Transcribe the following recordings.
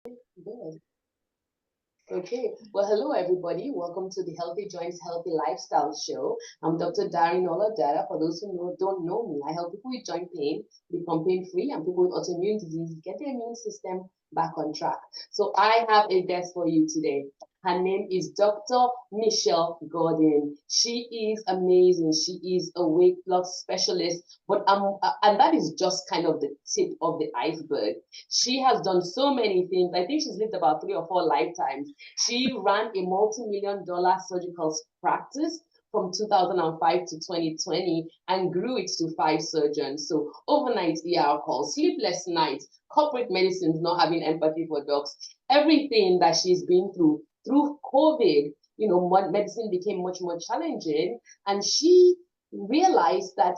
Good. Okay. Well, hello everybody. Welcome to the Healthy Joints Healthy Lifestyle Show. I'm Dr. Darin Oladara. For those who don't know me, I help people with joint pain become pain free and people with autoimmune disease get their immune system back on track. So I have a guest for you today. Her name is Dr. Michelle Gordon. She is amazing. She is a weight loss specialist, but and that is just kind of the tip of the iceberg. She has done so many things. I think she's lived about 3 or 4 lifetimes. She ran a multi-million dollar surgical practice from 2005 to 2020 and grew it to 5 surgeons. So overnight ER calls, sleepless nights, corporate medicines, not having empathy for docs, everything that she's been through COVID, medicine became much more challenging. And she realized that,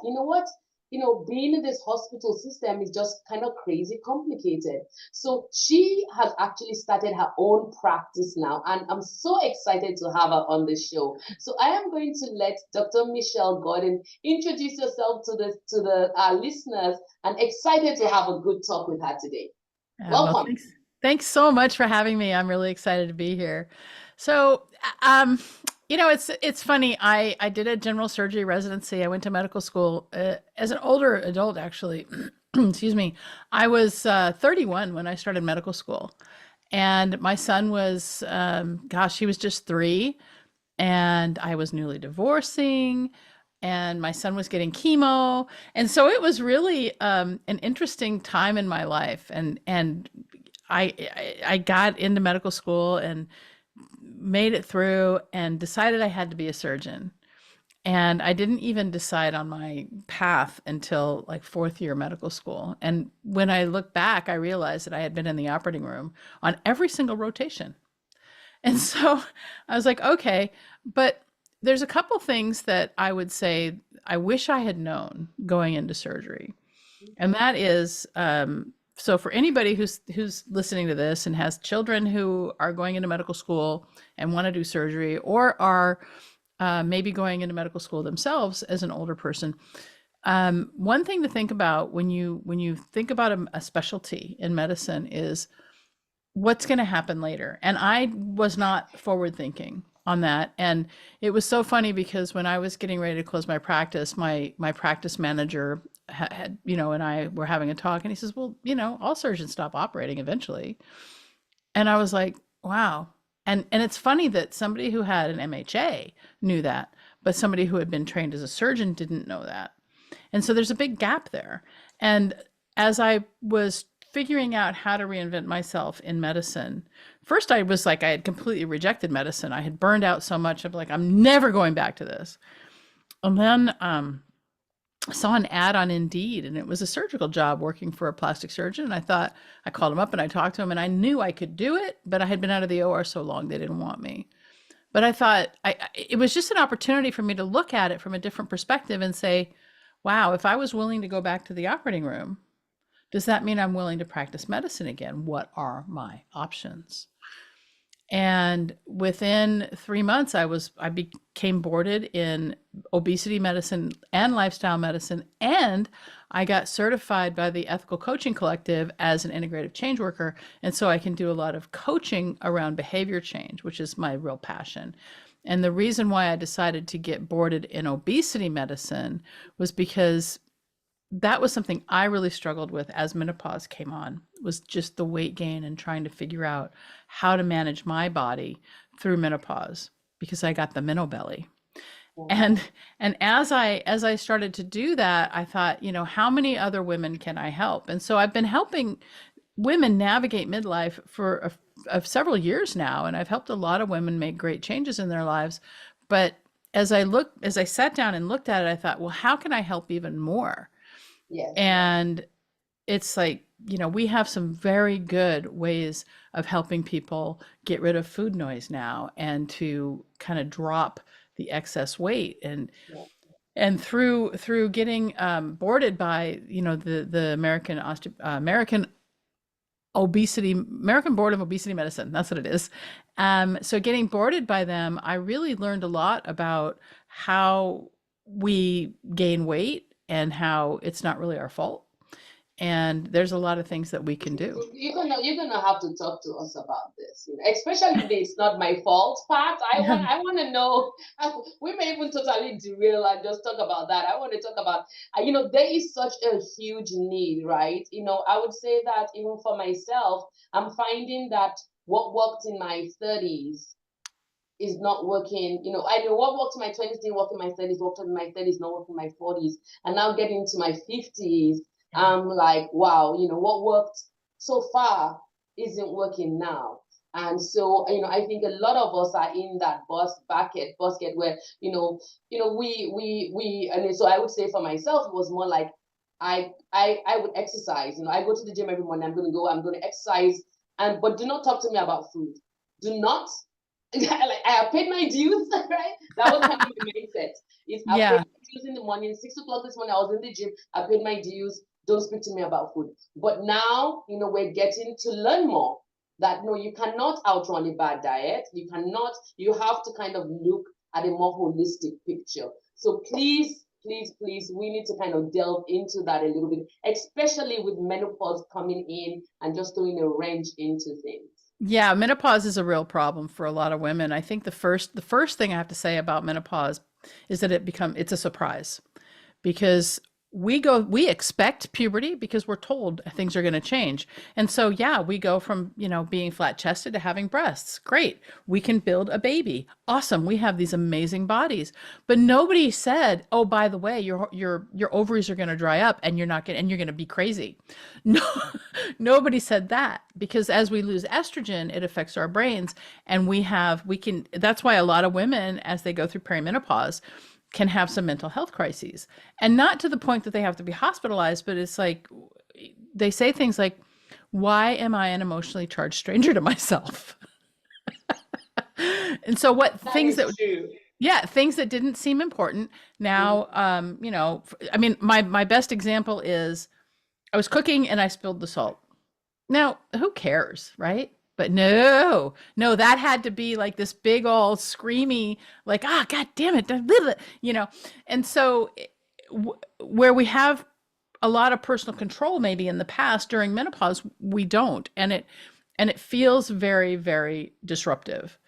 being in this hospital system is just kind of crazy complicated. So she has actually started her own practice now, and I'm so excited to have her on the show. So I am going to let Dr. Michelle Gordon introduce yourself to the listeners, and excited to have a good talk with her today. Well, Welcome. thanks so much for having me. I'm really excited to be here. So, um, it's funny. I did a general surgery residency. I went to medical school as an older adult, actually. Excuse me. I was 31 when I started medical school, and my son was, gosh, he was just 3, and I was newly divorcing, and my son was getting chemo, and so it was really an interesting time in my life, and I got into medical school and made it through and decided I had to be a surgeon. And I didn't even decide on my path until like 4th year medical school. And when I look back, I realized that I had been in the operating room on every single rotation. And so I was like, okay, but there's a couple things that I would say I wish I had known going into surgery. And that is, so for anybody who's listening to this and has children who are going into medical school and want to do surgery, or are maybe going into medical school themselves as an older person, one thing to think about when you think about a specialty in medicine is what's going to happen later. And I was not forward thinking on that. And it was so funny because when I was getting ready to close my practice, my practice manager had, and I were having a talk, and he says, well, all surgeons stop operating eventually. And I was like, wow. And it's funny that somebody who had an MHA knew that, but somebody who had been trained as a surgeon didn't know that. And so there's a big gap there. And as I was figuring out how to reinvent myself in medicine, first I was like, I had completely rejected medicine. I had burned out so much. I'm like, I'm never going back to this. And then I saw an ad on Indeed, and it was a surgical job working for a plastic surgeon. And I thought, I called him up and I talked to him, and I knew I could do it, but I had been out of the OR so long they didn't want me. But I thought it was just an opportunity for me to look at it from a different perspective and say, wow, if I was willing to go back to the operating room, does that mean I'm willing to practice medicine again? What are my options? And within 3 months, I became boarded in obesity medicine and lifestyle medicine, and I got certified by the Ethical Coaching Collective as an integrative change worker. And so I can do a lot of coaching around behavior change, which is my real passion. And the reason why I decided to get boarded in obesity medicine was because that was something I really struggled with as menopause came on, was just the weight gain and trying to figure out how to manage my body through menopause because I got the belly. Wow. And as I started to do that, I thought, how many other women can I help? And so I've been helping women navigate midlife for several years now, and I've helped a lot of women make great changes in their lives. But as I sat down and looked at it, I thought, well, how can I help even more? Yes. And it's like, we have some very good ways of helping people get rid of food noise now and to kind of drop the excess weight. Yeah. And through getting boarded by, the American Board of Obesity Medicine, that's what it is. So getting boarded by them, I really learned a lot about how we gain weight and how it's not really our fault, And there's a lot of things that we can do. You're gonna have to talk to us about this, especially the it's not my fault part. I want to know. We may even totally derail and just talk about that. I want to talk about, there is such a huge need, right? I would say that even for myself, I'm finding that what worked in my 30s is not working. I know what worked in my 20s didn't work in my 30s, worked in my 30s, not working in my 40s. And now getting to my 50s, I'm like, wow, what worked so far isn't working now. And so, I think a lot of us are in that basket where, and so I would say for myself, it was more like I would exercise. I go to the gym every morning. I'm going to exercise, but do not talk to me about food. Do not. Like, I have paid my dues, right? That was kind of my mindset. I paid Yeah. my dues in the morning, 6 o'clock this morning. I was in the gym. I paid my dues. Don't speak to me about food. But now, we're getting to learn more. That no, you cannot outrun a bad diet. You cannot. You have to kind of look at a more holistic picture. So please, please, please, we need to kind of delve into that a little bit, especially with menopause coming in and just throwing a wrench into things. Yeah, menopause is a real problem for a lot of women. I think the first thing I have to say about menopause is that it's a surprise because we expect puberty because we're told things are going to change. And so yeah, we go from, being flat chested to having breasts. Great. We can build a baby. Awesome. We have these amazing bodies. But nobody said, "Oh, by the way, your ovaries are going to dry up and you're going to be crazy." No, nobody said that because as we lose estrogen, it affects our brains and that's why a lot of women as they go through perimenopause can have some mental health crises, and not to the point that they have to be hospitalized, but it's like they say things like, why am I an emotionally charged stranger to myself? And so what That things is that true. yeah, things that didn't seem important now, I mean, my best example is I was cooking and I spilled the salt. Now, who cares, right? But no, no, that had to be like this big old screamy, like, ah, God damn it, you know. And so, where we have a lot of personal control, maybe in the past during menopause, we don't, and it feels very, very disruptive.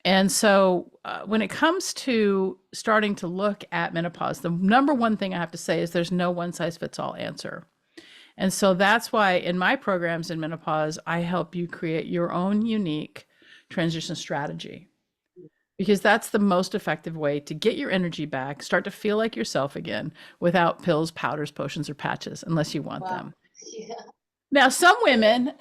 And so, when it comes to starting to look at menopause, the number one thing I have to say is there's no one size fits all answer. And so that's why in my programs in menopause, I help you create your own unique transition strategy because that's the most effective way to get your energy back, start to feel like yourself again without pills, powders, potions, or patches, unless you want Wow. them. Yeah. Now, some women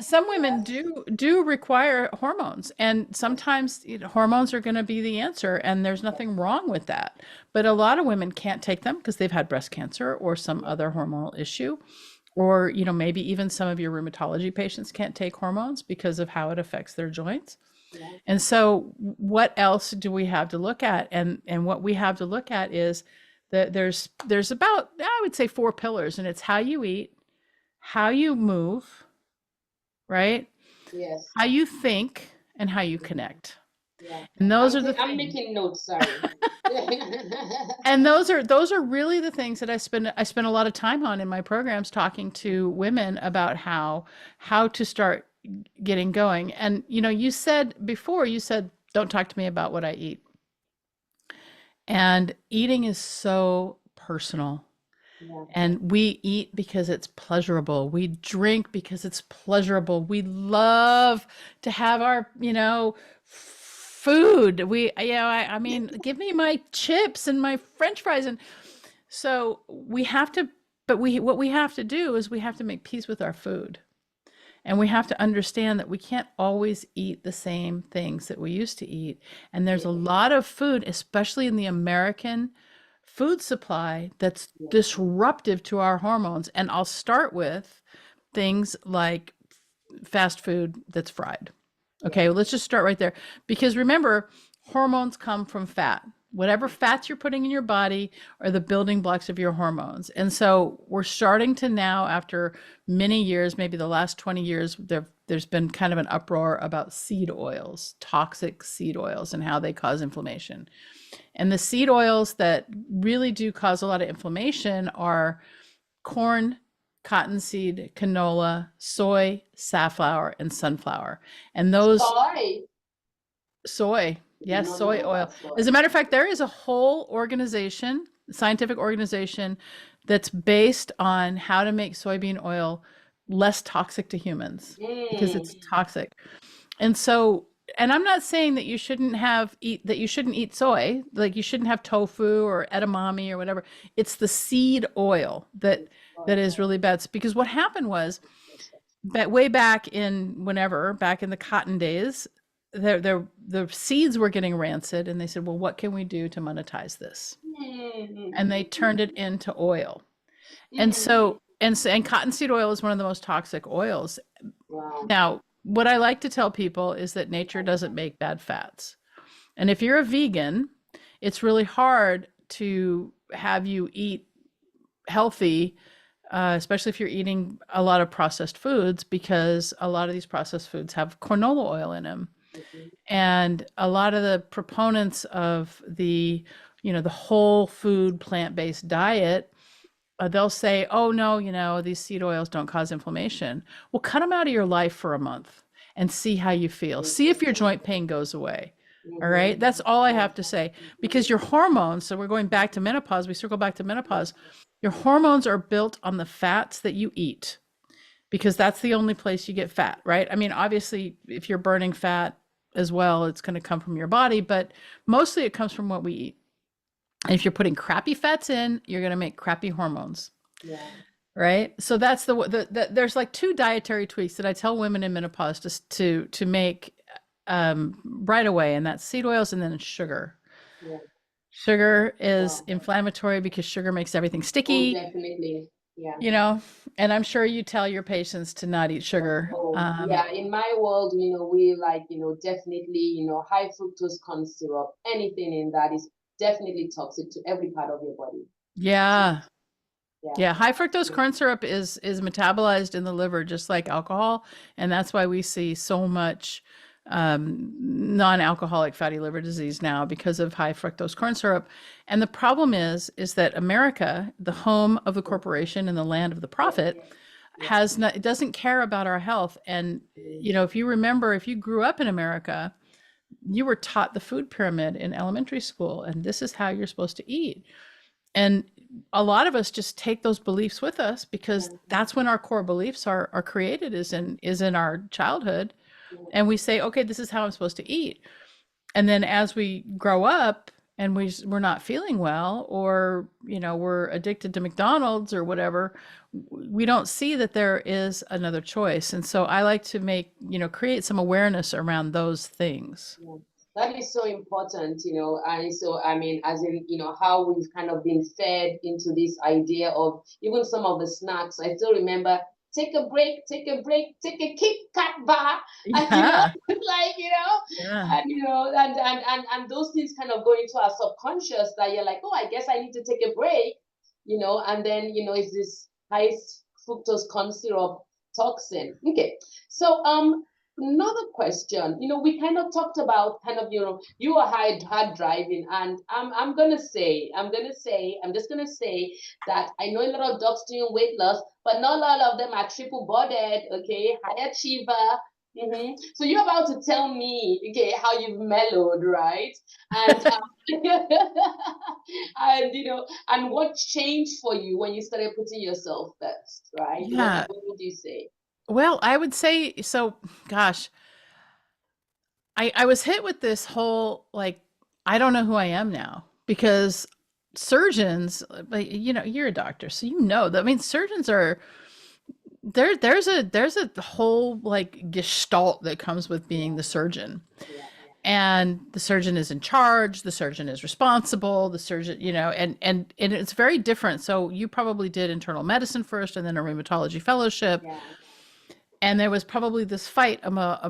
Yes. do require hormones, and Yes. sometimes hormones are going to be the answer, and there's Yes. nothing wrong with that. But a lot of women can't take them because they've had breast cancer or some Yes. other hormonal issue, or maybe even some of your rheumatology patients can't take hormones because of how it affects their joints. Yeah. And so, what else do we have to look at? And what we have to look at is that there's about, I would say, four pillars, and it's how you eat, how you move, right? Yes. How you think, and how you Mhm. connect. Yeah. And those I'm are the I'm things. making notes. Sorry. And those are really the things that I spend a lot of time on in my programs talking to women about how to start getting going. And you said before, you said, don't talk to me about what I eat. And eating is so personal. Yeah. And we eat because it's pleasurable. We drink because it's pleasurable. We love to have our, food. I mean, give me my chips and my French fries. And so we have to, but what we have to do is we have to make peace with our food. And we have to understand that we can't always eat the same things that we used to eat. And there's a Yeah. lot of food, especially in the American food supply, that's Yeah. disruptive to our hormones. And I'll start with things like fast food that's fried. Yeah. Okay, well, let's just start right there. Because remember, hormones come from fat. Whatever fats you're putting in your body are the building blocks of your hormones. And so we're starting to now, after many years, maybe the last 20 years, there's been kind of an uproar about seed oils, toxic seed oils, and how they cause inflammation. And the seed oils that really do cause a lot of inflammation are corn, cottonseed, canola, soy, safflower, and sunflower. And those Soy. soy, Did yes, not soy know oil. about As a soy. matter of fact, there is a whole organization, scientific organization, that's based on how to make soybean oil less toxic to humans because Mm. it's toxic. And so, and I'm not saying that you shouldn't eat soy, like you shouldn't have tofu or edamame or whatever. It's the seed oil that is really bad. Because what happened was that way back in whenever, back in the cotton days, the seeds were getting rancid, and they said, "Well, what can we do to monetize this?" Mm. And they turned it into oil. And Mm. so, and cottonseed oil is one of the most toxic oils. Wow. Now, what I like to tell people is that nature doesn't make bad fats. And if you're a vegan, it's really hard to have you eat healthy, especially if you're eating a lot of processed foods, because a lot of these processed foods have canola oil in them. Mhm. And a lot of the proponents of the whole food plant-based diet, they'll say, "Oh no, these seed oils don't cause inflammation." Well, cut them out of your life for a month and see how you feel. See if your joint pain goes away. All right. Mhm. That's all I Yeah. have to say. Mhm. Because your hormones, so we're going back to menopause, we circle back to menopause. Your hormones are built on the fats that you eat because that's the only place you get fat, right? I mean, obviously, if you're burning fat as well, it's going to come from your body, but mostly it comes from what we eat. And if you're putting crappy fats in, you're going to make crappy hormones, Yeah. right? So that's there's like two dietary tweaks that I tell women in menopause to make right away, and that's seed oils and then sugar. Yeah. Sugar is Wow. inflammatory because sugar makes everything Oh, sticky, definitely. Yeah. you know, and I'm sure you tell your patients to not eat sugar. Oh, yeah. In my world, we like, definitely, high fructose corn syrup, anything in that is definitely toxic to every part of your body. Yeah. Yeah. Yeah, high fructose corn syrup is metabolized in the liver just like alcohol, and that's why we see so much non-alcoholic fatty liver disease now because of high fructose corn syrup. And the problem is that America, the home of the corporation and the land of the Yeah. profit, Yeah. has not it doesn't care about our health. And Mm. if you remember, if you grew up in America, you were taught the food pyramid in elementary school, and this is how you're supposed to eat. And a lot of us just take those beliefs with us because Yeah. that's when our core beliefs are created, is in our childhood. Yeah. And we say, okay, this is how I'm supposed to eat. And then as we grow up and we're not feeling well, or we're addicted to McDonald's or whatever, we don't see that there is another choice. And so I like to create some awareness around those things. Yeah. That is so important, and so I mean, as in, how we've kind of been fed into this idea of even some of the snacks. I still remember take a break, take a Kit Kat bar, and Yeah. like Yeah. and and those things kind of go into our subconscious that you're like, oh, I guess I need to take a break, and then it's this high fructose corn syrup toxin. Okay, so another question. We kind of talked about kind of, you are hard driving, and I'm just gonna say that I know a lot of dogs doing weight loss, but not all of them are triple bodied, okay, high achiever. So you're about to tell me, okay, how you've mellowed, right? And and and what changed for you when you started putting yourself first, right? What Yeah. what would you say? Well, I would say so. Gosh, I was hit with this whole like, I don't know who I am now because surgeons, like, you're a doctor, so that. I mean, surgeons are there's a whole like gestalt that comes with being the surgeon. Yeah. And the surgeon is in charge, the surgeon is responsible, the surgeon, and it's very different. So you probably did internal medicine first and then a rheumatology fellowship. Yeah. And there was probably this fight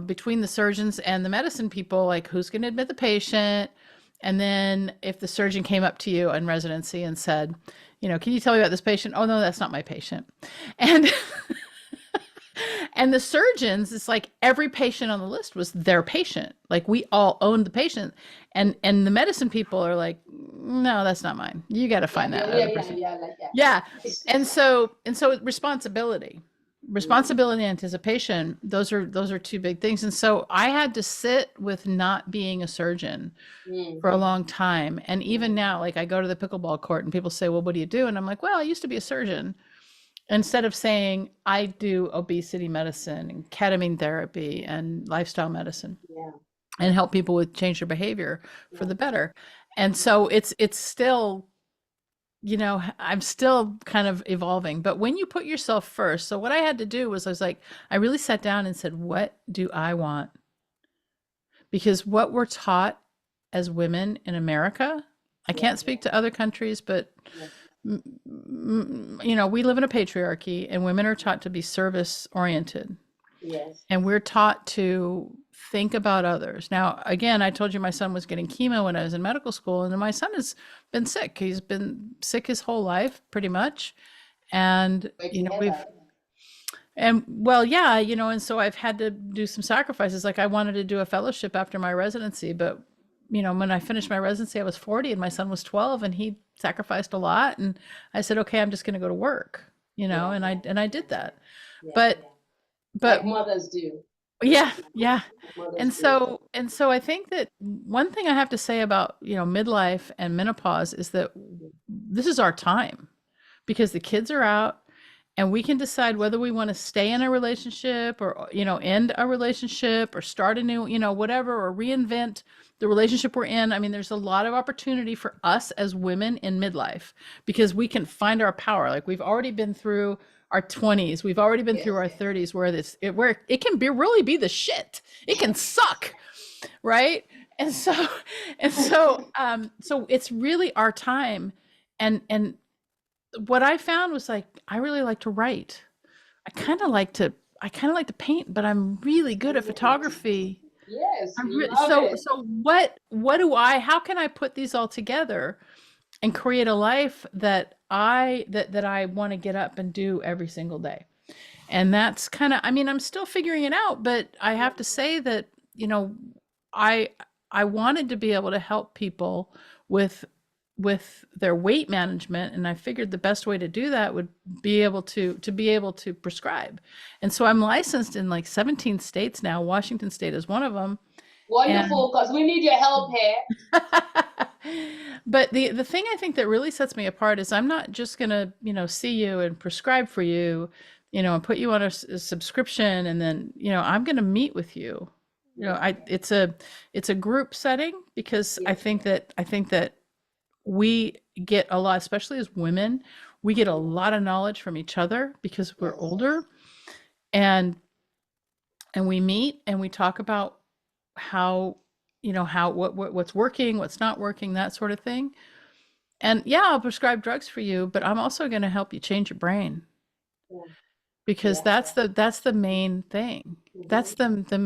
between the surgeons and the medicine people, like who's going to admit the patient. And then if the surgeon came up to you in residency and said, can you tell me about this patient? Oh no, that's not my patient. And and the surgeons, it's like every patient on the list was their patient. Like we all owned the patient. And the medicine people are like, no, that's not mine. You got to Yeah, find yeah, that yeah, other yeah, person. yeah, like yeah. Yeah. And so responsibility. Mm, Responsibility and anticipation, those are two big things. And so I had to sit with not being a surgeon mm, for a long time. And even mm, now, like I go to the pickleball court and people say, "Well, what do you do?" And I'm like, "Well, I used to be a surgeon." Instead of saying I do obesity medicine and ketamine therapy and lifestyle medicine yeah, and help people with change their behavior for yeah, the better. And so it's still, I'm still kind of evolving. But when you put yourself first, so what I had to do was I was like, I really sat down and said, what do I want? Because what we're taught as women in America, I yeah, can't speak to other countries, but yeah, we live in a patriarchy and women are taught to be service oriented. yes. And we're taught to think about others. Now, again, I told you my son was getting chemo when I was in medical school, and my son has been sick. He's been sick his whole life, pretty much. And, Wait to hear that. well, yeah, and so I've had to do some sacrifices. Like I wanted to do a fellowship after my residency, but, when I finished my residency, I was 40 and my son was 12 and he sacrificed a lot. And I said, okay, I'm just going to go to work, Yeah, and I did that. yeah. But, Like but mothers do. yeah, yeah. Like mothers And do. so I think that one thing I have to say about, midlife and menopause is that this is our time because the kids are out and we can decide whether we want to stay in a relationship or, end a relationship or start a new, whatever, or reinvent the relationship we're in. I mean, there's a lot of opportunity for us as women in midlife because we can find our power. Like we've already been through our 20s, we've already been through Yes. our 30s where it can be really be the shit. It can suck, right? And so so it's really our time. And what I found was like I really like to write. I kind of like to paint, but I'm really good at Mm. photography. Yes, love So it. so what do I how can I put these all together and create a life that I want to get up and do every single day? And that's kind of, I mean, I'm still figuring it out, but I Yeah, have to say that, you know, I I wanted to be able to help people with their weight management, and I figured the best way to do that would be able to prescribe. And so I'm licensed in like 17 states now. Washington State is one of them. And wonderful, because we need your help here. but the thing I think that really sets me apart is I'm not just gonna, see you and prescribe for you, and put you on a subscription, and then, I'm gonna meet with you. Yeah, It's a group setting because I yeah, think that we get a lot, especially as women, we get a yeah, lot of knowledge from each other because we're yes, older, and we meet and we talk about how, what's working, what's not working, that sort of thing. And yeah, I'll prescribe drugs for you, but I'm also going to help you change your brain yeah, because yeah. that's the main thing. Mm-hmm. That's the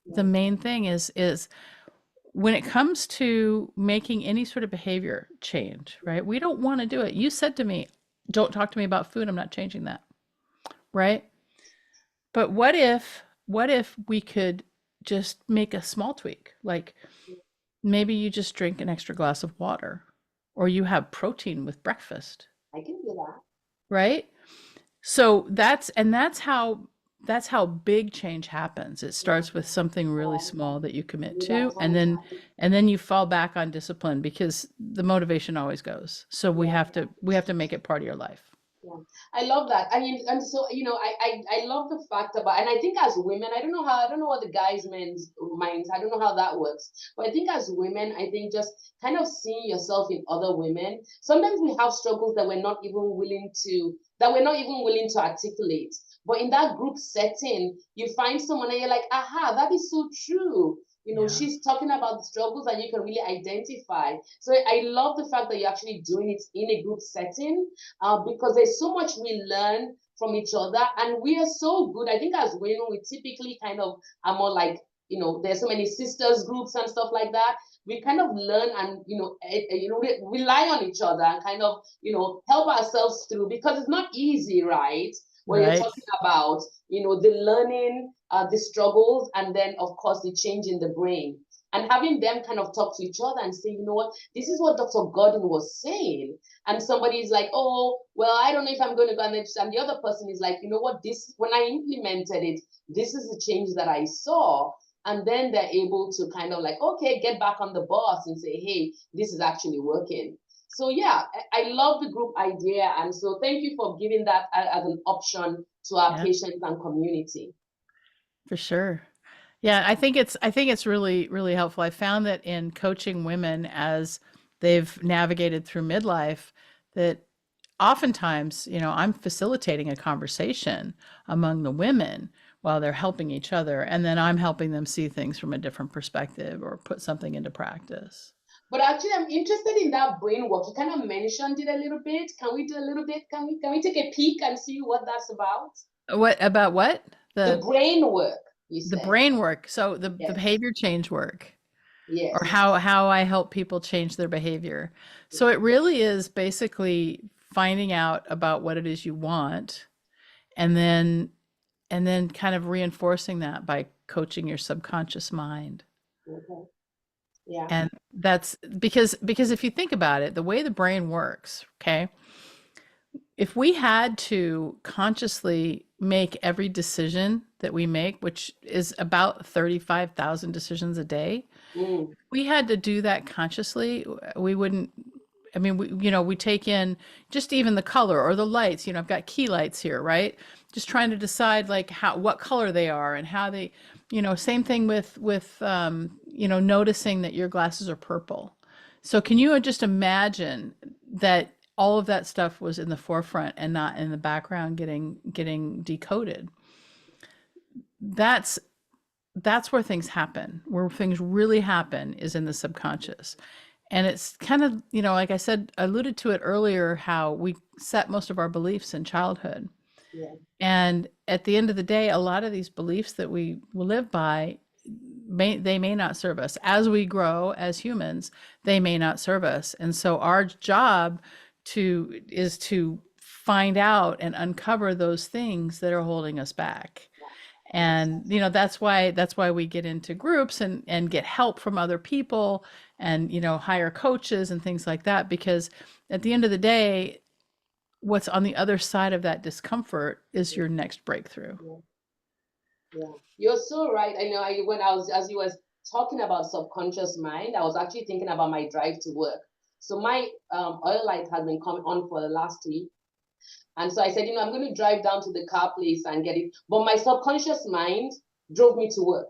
Yeah, main thing is when it comes to making any sort of behavior change, yeah, right? We don't want to do it. You said to me, "Don't talk to me about food. I'm not changing that." Right? But what if we could just make a small tweak? Like yeah. maybe you just drink an extra glass of water or you have protein with breakfast, I can do that. right? So that's how big change happens. It Yeah, starts with something really um, small that you commit do that to, and one then time. and then you fall back on discipline because the motivation always goes. So we Yeah. have to we have to make it part of your life. Yeah, I love that. I mean, and so I love the fact about, and I think as women, I don't know what the guys' men's minds, I don't know how that works, but I think as women, I think just kind of seeing yourself in other women. Sometimes we have struggles that we're not even willing to articulate. But in that group setting, you find someone and you're like, aha, that is so true. Yeah. She's talking about the struggles that you can really identify. So I love the fact that you're actually doing it in a group setting, because there's so much we learn from each other, and we are so good. I think as women, we typically kind of are more like, there's so many sisters groups and stuff like that. We kind of learn and rely on each other and kind of help ourselves through, because it's not easy, right? When you're Right. talking about the learning, the struggles, and then of course the change in the brain. and having them kind of talk to each other and say, you know what, this is what Dr. Gordon was saying. And somebody is like, oh, well, I don't know if I'm going to go. And the other person is like, you know what, this, when I implemented it, this is the change that I saw. And then they're able to kind of like, okay, get back on the bus and say, hey, this is actually working. So yeah, I love the group idea. And so thank you for giving that as an option to our Yeah, patients and community. for sure. Yeah, I think it's really really helpful. I found that in coaching women as they've navigated through midlife, that oftentimes, you know, I'm facilitating a conversation among the women while they're helping each other, and then I'm helping them see things from a different perspective or put something into practice. But actually, I'm interested in that brain work. You kind of mentioned it a little bit. Can we do a little bit? Can we take a peek and see what that's about? What about what? The The brain work, you the said. brain work. So the Yes. behavior change work, or Yes. how I help people change their behavior. So it really is basically finding out about what it is you want, and then kind of reinforcing that by coaching your subconscious mind. Okay. Yeah. And that's because if you think about it, the way the brain works, okay? If we had to consciously make every decision that we make, which is about 35,000 decisions a day, Mm, we had to do that consciously, we wouldn't. I mean, we take in just even the color or the lights. I've got key lights here, right? Just trying to decide like what color they are and how they, same thing with noticing that your glasses are purple. So can you just imagine that all of that stuff was in the forefront and not in the background getting decoded? That's that's where things happen. Where things really happen is in the subconscious. And it's kind of, like I said, I alluded to it earlier, how we set most of our beliefs in childhood. yeah. And at the end of the day, a lot of these beliefs that we live by, they may not serve us. As we grow as humans, they may not serve us. And so our job is to find out and uncover those things that are holding us back. Yes. And that's why we get into groups and get help from other people, and hire coaches and things like that, because at the end of the day, what's on the other side of that discomfort is Yeah. your next breakthrough. Yeah. Yeah. You're so right. I know. When I was as you was talking about subconscious mind, I was actually thinking about my drive to work. So my oil light has been coming on for the last week. And so I said, I'm going to drive down to the car place and get it. But my subconscious mind drove me to work,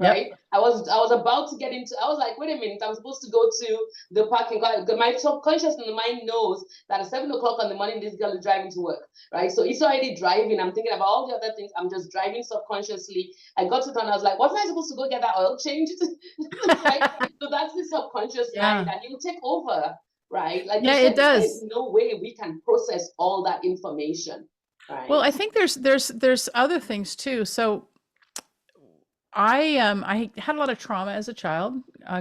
Yep. right? I was about to get into, I was like, wait a minute, I'm supposed to go to the parking car. My subconscious mind knows that at 7 o'clock in the morning, this girl is driving to work, right? So it's already driving. I'm thinking about all the other things. I'm just driving subconsciously. I got to town. I was like, wasn't I supposed to go get that oil changed? Right? So that's the subconscious mind, Yeah. and it'll take over, right? Like you Yeah, said, it there's does. no way we can process all that information, Well, right? I think there's other things too. So I had a lot of trauma as a child,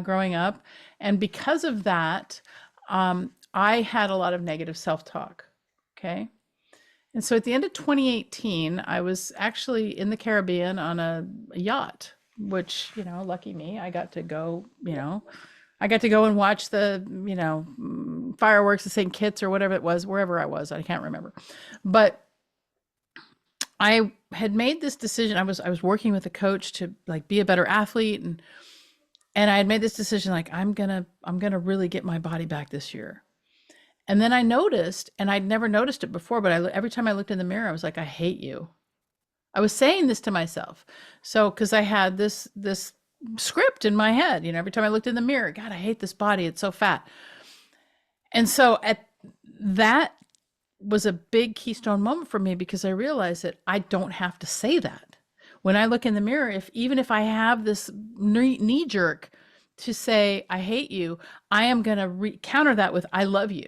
growing up, and because of that, I had a lot of negative self-talk. Okay. And so at the end of 2018, I was actually in the Caribbean on a yacht, which, lucky me, I got to go, I got to go and watch the, fireworks at St. Kitts or whatever it was, wherever I was, I can't remember. But I had made this decision. I was working with a coach to like be a better athlete, and I had made this decision like I'm gonna really get my body back this year. And then I noticed, and I'd never noticed it before, but every time I looked in the mirror, I was like, I hate you. I was saying this to myself. So, because I had this script in my head, every time I looked in the mirror, God, I hate this body. It's so fat. And so at that was a big keystone moment for me, because I realized that I don't have to say that. When I look in the mirror, even if I have this knee jerk to say I hate you, I am going to counter that with I love you.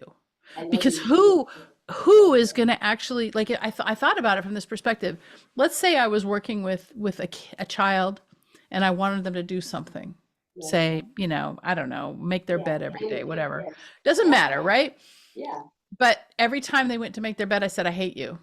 I love Because you. who is going to actually like it? I thought about it from this perspective. Let's say I was working with a child, and I wanted them to do something. Yeah. Say, I don't know, make their Yeah. bed every day, Anything. whatever. Yes. Doesn't Yeah. matter, right? Yeah. But every time they went to make their bed, I said, I hate you.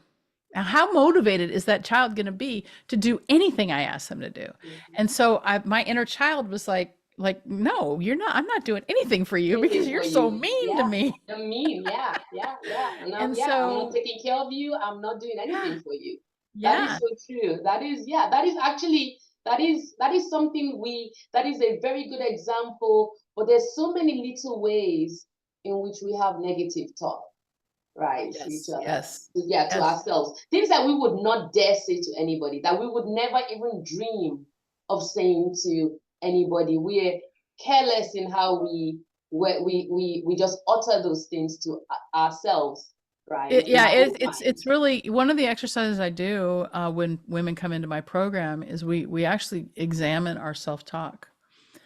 Now, how motivated is that child going to be to do anything I ask them to do? Mhm. And so my inner child was like, like, no, you're not. I'm not doing anything for you because Anything you're for so you. mean to Yeah. me. The mean, yeah, yeah, yeah. And And yeah, I'm not so, taking care of you. I'm not doing yeah, anything for you. That is yeah, so true. That is, yeah, that is actually that is something that is a very good example. But there's so many little ways in which we have negative talk, right, to each yes, other. yes, Yeah, to yes. ourselves. Things that we would not dare say to anybody, that we would never even dream of saying to anybody. We're careless in how we just utter those things to ourselves, right? In Yeah, our own it's mind. really one of the exercises I do when women come into my program is we actually examine our self-talk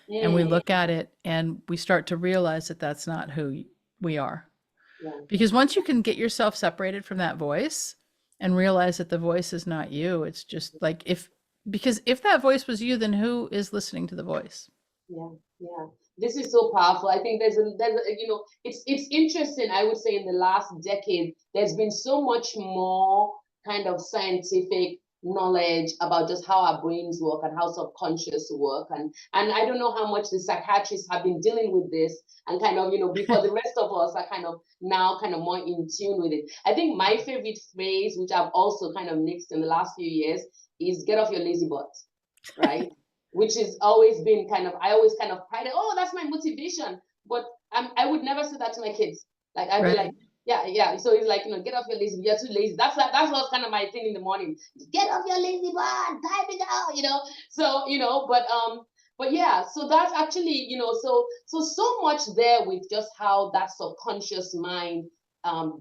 and we Mm, look at it and we start to realize that that's not who we are. yeah, Because once you can get yourself separated from that voice and realize that the voice is not you, it's just like because if that voice was you, then who is listening to the voice? yeah, yeah. This is so powerful. I think it's interesting. I would say in the last decade, there's been so much more kind of scientific knowledge about just how our brains work and how subconscious work, and I don't know how much the psychiatrists have been dealing with this, and kind of before the rest of us are kind of now kind of more in tune with it. I think my favorite phrase, which I've also kind of mixed in the last few years, is "get off your lazy butt," right? Which is always been kind of, I always kind of pride it, oh, that's my motivation. But I would never say that to my kids. Like, I'd be like, Right. yeah, yeah. So it's like, get off your lazy, you're too lazy. That's what's kind of my thing in the morning. Get off your lazy butt, time it out. So, but yeah, so that's actually, so much there with just how that subconscious mind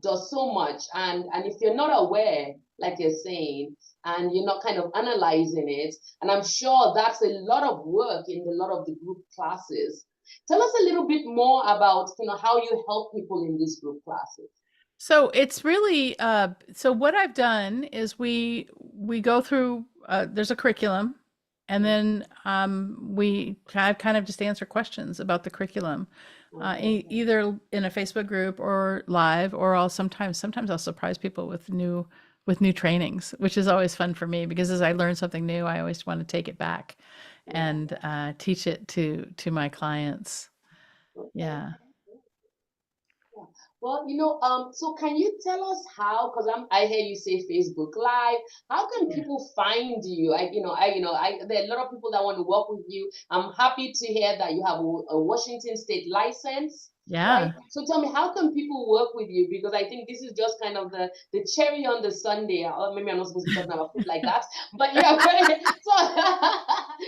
does so much. And if you're not aware, like you're saying, and you're not kind of analyzing it, and I'm sure that's a lot of work in a lot of the group classes. Tell us a little bit more about, how you help people in these group classes. So it's really so what I've done is we go through there's a curriculum and then we kind of just answer questions about the curriculum. Either in a Facebook group or live, or I'll sometimes I'll surprise people with new trainings, which is always fun for me because as I learn something new, I always want to take it back Yeah. and teach it to my clients. Okay. Yeah. Yeah. Well, so can you tell us how? Because I hear you say Facebook Live. How can people find you? There are a lot of people that want to work with you. I'm happy to hear that you have a Washington State license, right? Yeah. So tell me, how can people work with you? Because I think this is just kind of the cherry on the sundae. Or maybe I'm not supposed to be talking about food like that, but yeah, so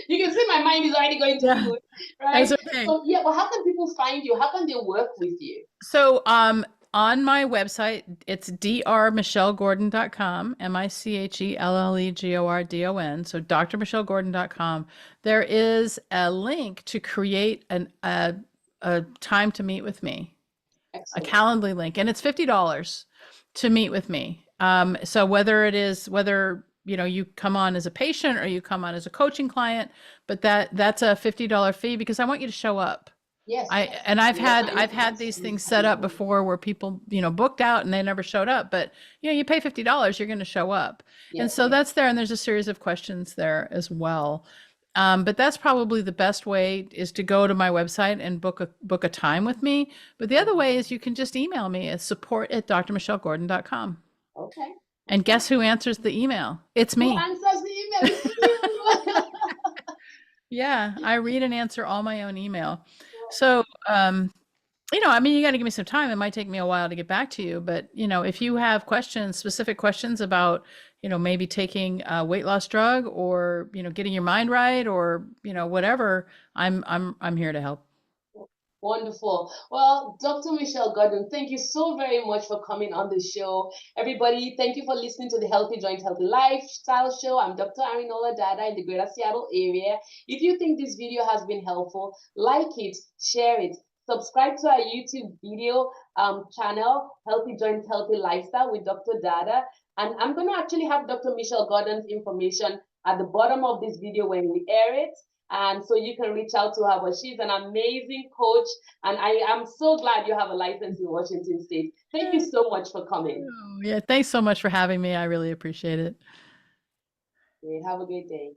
you can see my mind is already going to Yeah. food, right? That's okay. So yeah, but how can people find you? How can they work with you? So, on my website, it's drmichellegordon.com, MICHELLEGORDON. So, drmichellegordon.com. There is a link to create a time to meet with me, a Excellent. Calendly link, and it's $50 to meet with me. So whether you come on as a patient or you come on as a coaching client, but that's a $50 fee because I want you to show up. Yes. Yes, I I've know. had these things set up before where people, booked out and they never showed up, but you pay $50, you're going to show up. And Yes. so that's there and there's a series of questions there as well. But that's probably the best way is to go to my website and book a time with me. But the other way is you can just email me at support@drmichellegordon.com. Okay. And Okay. guess who answers the email? It's Who me. answers the email? It's you. Yeah, I read and answer all my own email. So, I mean, you got to give me some time. It might take me a while to get back to you, but if you have questions, specific questions about, maybe taking a weight loss drug or, getting your mind right or, whatever, I'm here to help. Wonderful. Well, Dr. Michelle Gordon, thank you so very much for coming on the show. Everybody, thank you for listening to the Healthy Joint Healthy Lifestyle Show. I'm Dr. Arinola Dada in the Greater Seattle area. If you think this video has been helpful, like it, share it, subscribe to our YouTube video channel, Healthy Joint Healthy Lifestyle with Dr. Dada. And I'm going to actually have Dr. Michelle Gordon's information at the bottom of this video when we air it. And so you can reach out to her. But she's an amazing coach. And I am so glad you have a license in Washington State. Thank you Yeah. so much for coming. Yeah, thanks so much for having me. I really appreciate it. Okay, have a great day.